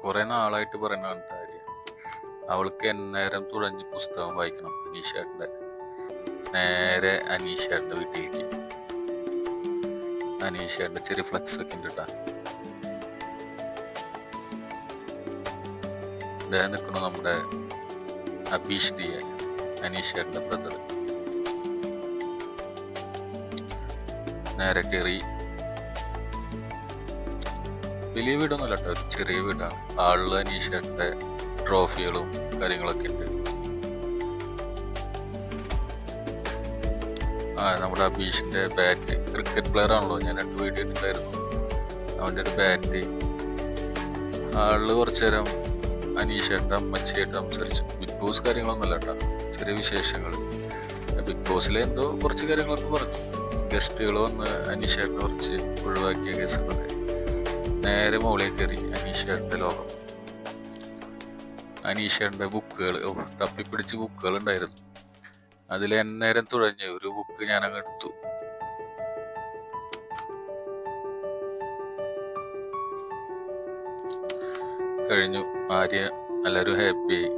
കുറെ നാളായിട്ട് പറയുന്ന കാര്യം അവൾക്ക് എന്നേരം തുഴഞ്ഞ് പുസ്തകം വായിക്കണം. നേരെ അനീഷേട്ടൻ്റെ വീട്ടിലേക്ക്. അനീഷേട്ടൻ്റെ ചെറിയ ഫ്ലക്സ് ഒക്കെ ഉണ്ട് കേട്ടാ. നിൽക്കണം നമ്മുടെ അബീഷ് ദിയെ, അനീഷേട്ടൻ്റെ ബ്രദർ. നേരെ കയറി. വലിയ വീടൊന്നുമല്ല കേട്ടോ, ഒരു ചെറിയ വീടാണ്. ആളിൽ അനീഷേട്ടൻ്റെ ട്രോഫികളും കാര്യങ്ങളൊക്കെ ഉണ്ട്. നമ്മുടെ അബീഷിന്റെ ബാറ്റ്, ക്രിക്കറ്റ് പ്ലെയർ ആണല്ലോ, ഞാൻ 2 വീഡിയോ ഇട്ടിട്ടായിരുന്നു. അവൻ്റെ ഒരു ബാറ്റ്. ആളില് കുറച്ചു നേരം അനീഷേട്ടൻ്റെ അമ്മച്ചിയായിട്ട് സംസാരിച്ചു. ബിഗ് ബോസ് കാര്യങ്ങളൊന്നുമല്ല കേട്ടോ, ചെറിയ വിശേഷങ്ങൾ. ബിഗ് ബോസിലെ എന്തോ കുറച്ച് കാര്യങ്ങളൊക്കെ പറഞ്ഞു. ഗസ്റ്റുകൾ വന്ന് അനീഷേട്ടനെ കുറച്ച് ഒഴിവാക്കിയ കേസുകളൊക്കെ. നേരെ മുകളിൽ കയറി. അനീഷേട്ടൻ്റെ ലോകം, അനീഷേട്ടൻ്റെ ബുക്കുകൾ, തപ്പിപ്പിടിച്ച് ബുക്കുകൾ ഉണ്ടായിരുന്നു. അതിൽ എന്നേരം തുഴഞ്ഞ് ഒരു ബുക്ക് ഞാൻ അങ്ങ് എടുത്തു. കഴിഞ്ഞു. ആര്യ എല്ലാവരും ഹാപ്പിയായി.